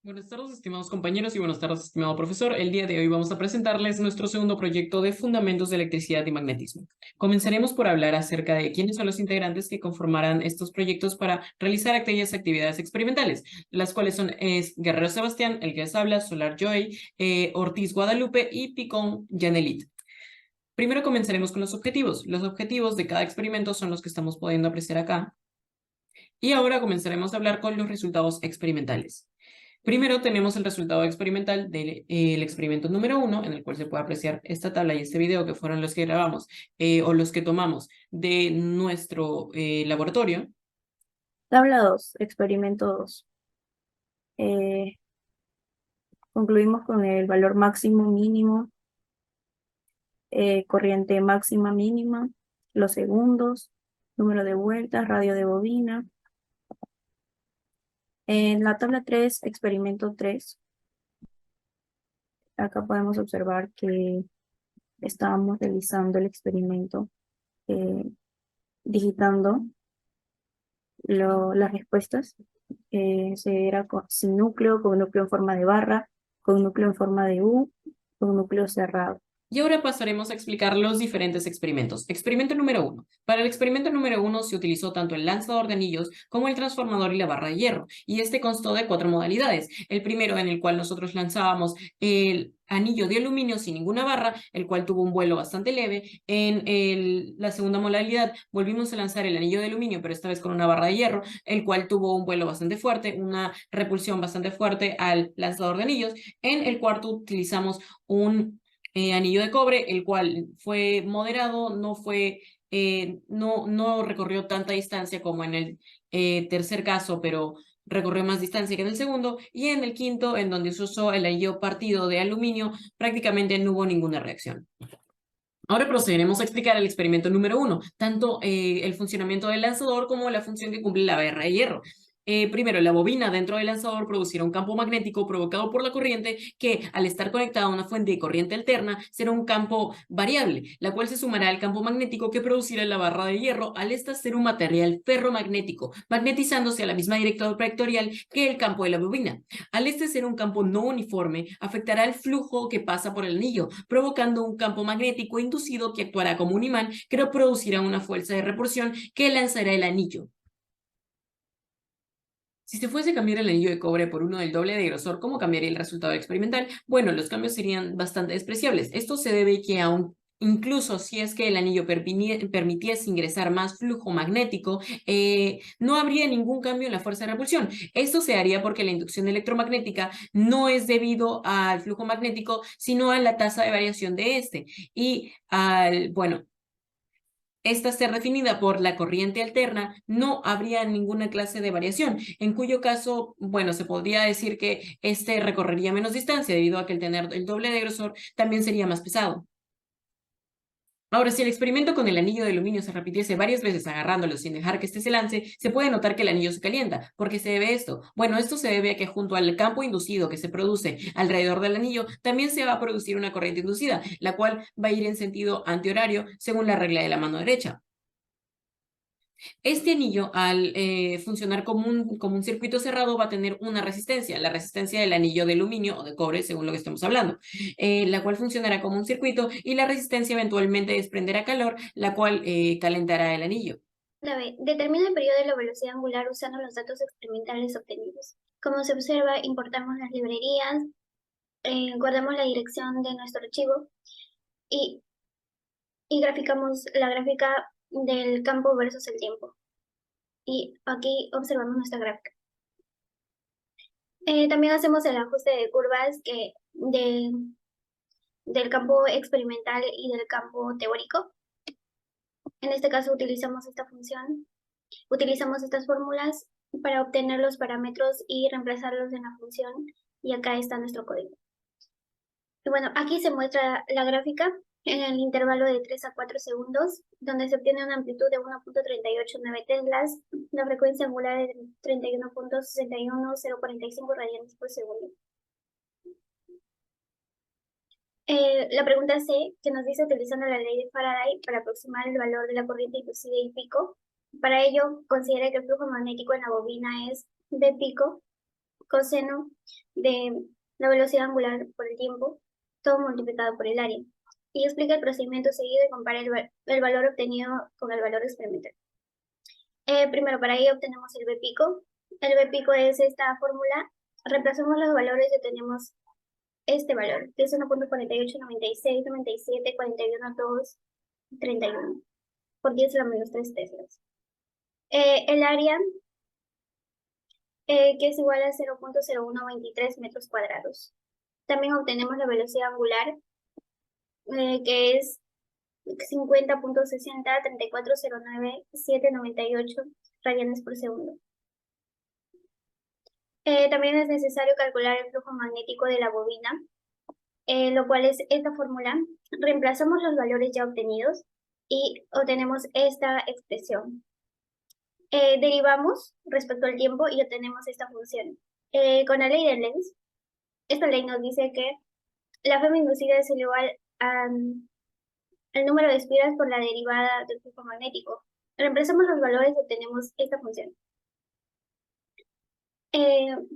Buenas tardes, estimados compañeros y buenas tardes, estimado profesor. El día de hoy vamos a presentarles nuestro segundo proyecto de Fundamentos de Electricidad y Magnetismo. Comenzaremos por hablar acerca de quiénes son los integrantes que conformarán estos proyectos para realizar aquellas actividades experimentales, las cuales son Guerrero Sebastián, el que les habla, Solar Joy, Ortiz Guadalupe y Picón Yanelit. Primero comenzaremos con los objetivos. Los objetivos de cada experimento son los que estamos pudiendo apreciar acá. Y ahora comenzaremos a hablar con los resultados experimentales. Primero tenemos el resultado experimental del experimento número 1, en el cual se puede apreciar esta tabla y este video que fueron los que grabamos o los que tomamos de nuestro laboratorio. Tabla 2, experimento 2. Concluimos con el valor máximo, mínimo, corriente máxima, mínima, los segundos, número de vueltas, radio de bobina. En la tabla 3, experimento 3, acá podemos observar que estábamos realizando el experimento digitando las respuestas. Era sin núcleo, con núcleo en forma de barra, con núcleo en forma de U, con núcleo cerrado. Y ahora pasaremos a explicar los diferentes experimentos. Experimento número 1. Para el experimento número 1 se utilizó tanto el lanzador de anillos como el transformador y la barra de hierro. Y este constó de 4 modalidades. El primero, en el cual nosotros lanzábamos el anillo de aluminio sin ninguna barra, el cual tuvo un vuelo bastante leve. En la segunda modalidad volvimos a lanzar el anillo de aluminio, pero esta vez con una barra de hierro, el cual tuvo un vuelo bastante fuerte, una repulsión bastante fuerte al lanzador de anillos. En el cuarto utilizamos un anillo de cobre, el cual fue moderado, no recorrió tanta distancia como en el tercer caso, pero recorrió más distancia que en el segundo, y en el quinto, en donde se usó el anillo partido de aluminio, prácticamente no hubo ninguna reacción. Ahora procederemos a explicar el experimento número 1, tanto el funcionamiento del lanzador como la función que cumple la barra de hierro. Primero, la bobina dentro del lanzador producirá un campo magnético provocado por la corriente que, al estar conectada a una fuente de corriente alterna, será un campo variable, la cual se sumará al campo magnético que producirá la barra de hierro al esta ser un material ferromagnético, magnetizándose a la misma dirección vectorial que el campo de la bobina. Al este ser un campo no uniforme, afectará el flujo que pasa por el anillo, provocando un campo magnético inducido que actuará como un imán que producirá una fuerza de repulsión que lanzará el anillo. Si se fuese a cambiar el anillo de cobre por uno del doble de grosor, ¿cómo cambiaría el resultado experimental? Bueno, los cambios serían bastante despreciables. Esto se debe que aún incluso si es que el anillo permitiese ingresar más flujo magnético, no habría ningún cambio en la fuerza de repulsión. Esto se haría porque la inducción electromagnética no es debido al flujo magnético, sino a la tasa de variación de este. Y bueno, esta ser definida por la corriente alterna, no habría ninguna clase de variación, en cuyo caso, bueno, se podría decir que este recorrería menos distancia debido a que el tener el doble de grosor también sería más pesado. Ahora, si el experimento con el anillo de aluminio se repitiese varias veces agarrándolo sin dejar que éste se lance, se puede notar que el anillo se calienta. ¿Por qué se debe esto? Bueno, esto se debe a que junto al campo inducido que se produce alrededor del anillo, también se va a producir una corriente inducida, la cual va a ir en sentido antihorario según la regla de la mano derecha. Este anillo, al funcionar como un circuito cerrado, va a tener una resistencia, la resistencia del anillo de aluminio o de cobre, según lo que estamos hablando, la cual funcionará como un circuito y la resistencia eventualmente desprenderá calor, la cual calentará el anillo. La B. Determina el periodo de la velocidad angular usando los datos experimentales obtenidos. Como se observa, importamos las librerías, guardamos la dirección de nuestro archivo y graficamos la gráfica del campo versus el tiempo. Y aquí observamos nuestra gráfica. También hacemos el ajuste de curvas del campo experimental y del campo teórico. En este caso utilizamos esta función, utilizamos estas fórmulas para obtener los parámetros y reemplazarlos en la función, y acá está nuestro código. Y bueno, aquí se muestra la gráfica en el intervalo de 3 a 4 segundos, donde se obtiene una amplitud de 1.389 teslas, la frecuencia angular de 31.61045 radianes por segundo. La pregunta C, que nos dice utilizando la ley de Faraday para aproximar el valor de la corriente inducida y pico. Para ello, considera que el flujo magnético en la bobina es B pico coseno de la velocidad angular por el tiempo, todo multiplicado por el área. Y explica el procedimiento seguido y compara el valor obtenido con el valor experimental. Primero, para ello obtenemos el B pico. El B pico es esta fórmula. Reemplazamos los valores y obtenemos este valor, que es 1.48, 96, 97, 41, 2, 31, por 10 a la menos 3 teslas. El área, que es igual a 0.0123 metros cuadrados. También obtenemos la velocidad angular, que es 50.60, 3409, 798 radianes por segundo. También es necesario calcular el flujo magnético de la bobina, lo cual es esta fórmula. Reemplazamos los valores ya obtenidos y obtenemos esta expresión. Derivamos respecto al tiempo y obtenemos esta función. Con la ley de Lenz, esta ley nos dice que la F inducida es igual al número de espiras por la derivada del flujo magnético. Reemplazamos los valores y obtenemos esta función.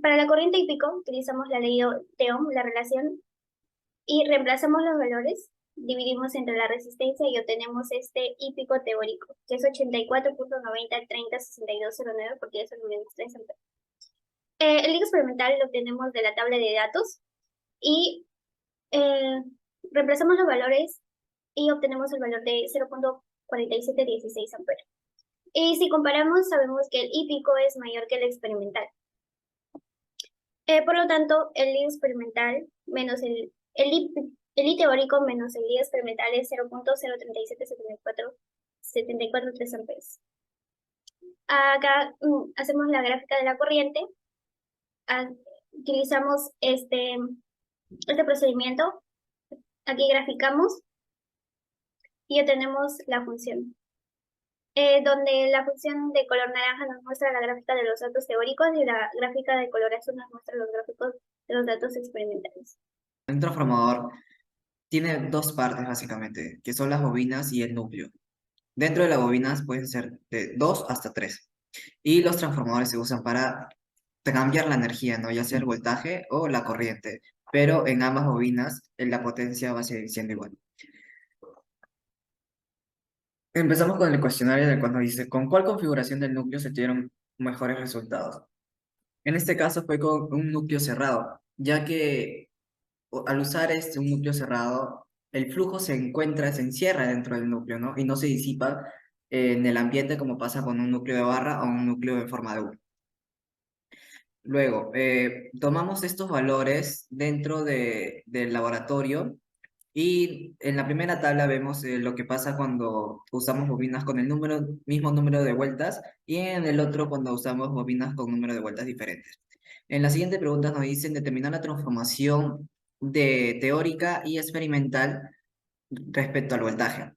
Para la corriente y pico utilizamos la ley de Ohm, la relación, y reemplazamos los valores, dividimos entre la resistencia y obtenemos este I pico teórico, que es 84.90 30 6209 por 10 a la menos 3 amperes. El I experimental lo obtenemos de la tabla de datos y reemplazamos los valores y obtenemos el valor de 0.4716 amperes. Y si comparamos, sabemos que el I pico es mayor que el experimental. Por lo tanto, el I experimental menos el I teórico menos el I experimental es 0.03774 amperes. Acá hacemos la gráfica de la corriente. Utilizamos este procedimiento. Aquí graficamos y obtenemos la función. Donde la función de color naranja nos muestra la gráfica de los datos teóricos y la gráfica de color azul nos muestra los gráficos de los datos experimentales. Un transformador tiene dos partes básicamente, que son las bobinas y el núcleo. Dentro de las bobinas pueden ser de 2 hasta 3. Y los transformadores se usan para cambiar la energía, ¿no? Ya sea el voltaje o la corriente. Pero en ambas bobinas la potencia va a seguir siendo igual. Empezamos con el cuestionario del cual nos dice, ¿con cuál configuración del núcleo se tuvieron mejores resultados? En este caso fue con un núcleo cerrado, ya que al usar un núcleo cerrado, el flujo se encierra dentro del núcleo, ¿no? Y no se disipa en el ambiente como pasa con un núcleo de barra o un núcleo en forma de U. Luego, tomamos estos valores dentro del laboratorio y en la primera tabla vemos lo que pasa cuando usamos bobinas con el mismo número de vueltas y en el otro cuando usamos bobinas con número de vueltas diferentes. En la siguiente pregunta nos dicen determinar la transformación de teórica y experimental respecto al voltaje.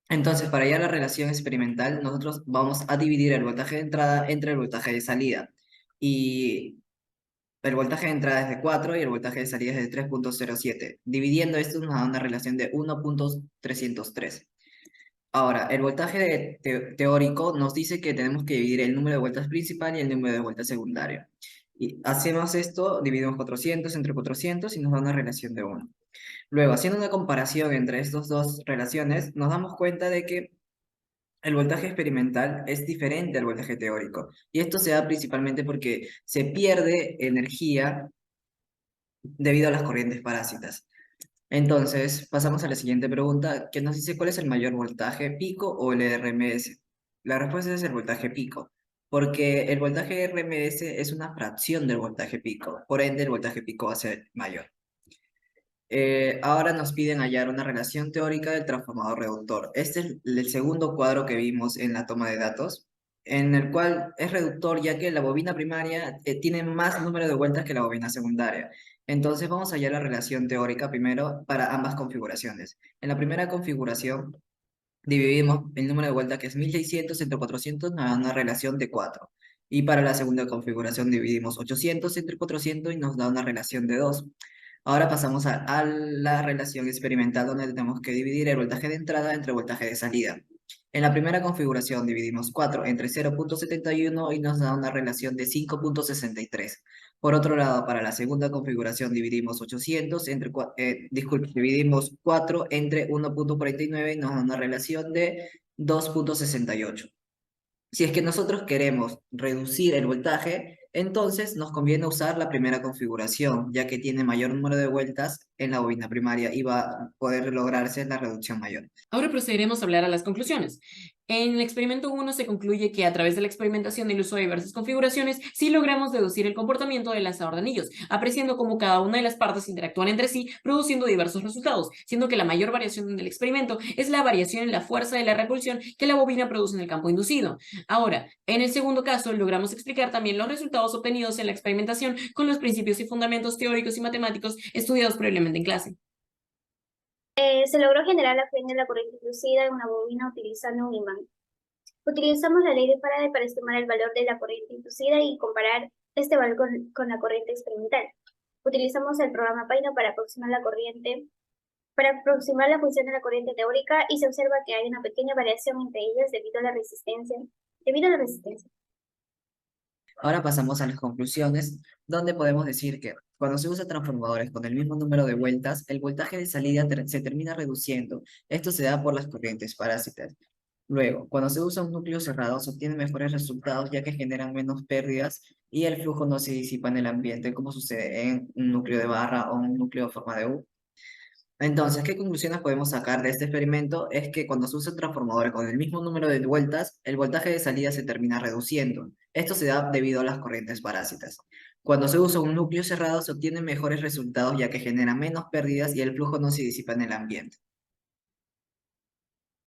Entonces, para hallar la relación experimental, nosotros vamos a dividir el voltaje de entrada entre el voltaje de salida. Y el voltaje de entrada es de 4 y el voltaje de salida es de 3.07. Dividiendo esto nos da una relación de 1.303. Ahora, el voltaje teórico nos dice que tenemos que dividir el número de vueltas principal y el número de vueltas secundario. Y hacemos esto, dividimos 400 entre 400 y nos da una relación de 1. Luego, haciendo una comparación entre estas dos relaciones, nos damos cuenta de que el voltaje experimental es diferente al voltaje teórico. Y esto se da principalmente porque se pierde energía debido a las corrientes parásitas. Entonces, pasamos a la siguiente pregunta, que nos dice cuál es el mayor voltaje pico o el RMS. La respuesta es el voltaje pico, porque el voltaje RMS es una fracción del voltaje pico, por ende el voltaje pico va a ser mayor. Ahora nos piden hallar una relación teórica del transformador reductor. Este es el segundo cuadro que vimos en la toma de datos, en el cual es reductor ya que la bobina primaria tiene más número de vueltas que la bobina secundaria. Entonces vamos a hallar la relación teórica primero para ambas configuraciones. En la primera configuración dividimos el número de vueltas que es 1600 entre 400, nos da una relación de 4. Y para la segunda configuración dividimos 800 entre 400 y nos da una relación de 2. Ahora pasamos a la relación experimental donde tenemos que dividir el voltaje de entrada entre el voltaje de salida. En la primera configuración dividimos 4 entre 0.71 y nos da una relación de 5.63. Por otro lado, para la segunda configuración dividimos 800 entre, dividimos 4 entre 1.49 y nos da una relación de 2.68. Si es que nosotros queremos reducir el voltaje, entonces nos conviene usar la primera configuración, ya que tiene mayor número de vueltas en la bobina primaria y va a poder lograrse la reducción mayor. Ahora procederemos a hablar a las conclusiones. En el experimento 1 se concluye que a través de la experimentación y el uso de diversas configuraciones, sí logramos deducir el comportamiento del lanzador de anillos, apreciando cómo cada una de las partes interactúan entre sí, produciendo diversos resultados, siendo que la mayor variación del experimento es la variación en la fuerza de la repulsión que la bobina produce en el campo inducido. Ahora, en el segundo caso, logramos explicar también los resultados obtenidos en la experimentación con los principios y fundamentos teóricos y matemáticos estudiados previamente en clase. Se logró generar la corriente de la corriente inducida en una bobina utilizando un imán. Utilizamos la ley de Faraday para estimar el valor de la corriente inducida y comparar este valor con la corriente experimental. Utilizamos el programa Paino para aproximar la función de la corriente teórica y se observa que hay una pequeña variación entre ellas debido a la resistencia. Ahora pasamos a las conclusiones, donde podemos decir que cuando se usa transformadores con el mismo número de vueltas, el voltaje de salida se termina reduciendo. Esto se da por las corrientes parásitas. Luego, cuando se usa un núcleo cerrado, se obtienen mejores resultados ya que generan menos pérdidas y el flujo no se disipa en el ambiente, como sucede en un núcleo de barra o un núcleo de forma de U. Entonces, ¿qué conclusiones podemos sacar de este experimento? Es que cuando se usa un transformador con el mismo número de vueltas, el voltaje de salida se termina reduciendo. Esto se da debido a las corrientes parásitas. Cuando se usa un núcleo cerrado, se obtienen mejores resultados ya que genera menos pérdidas y el flujo no se disipa en el ambiente.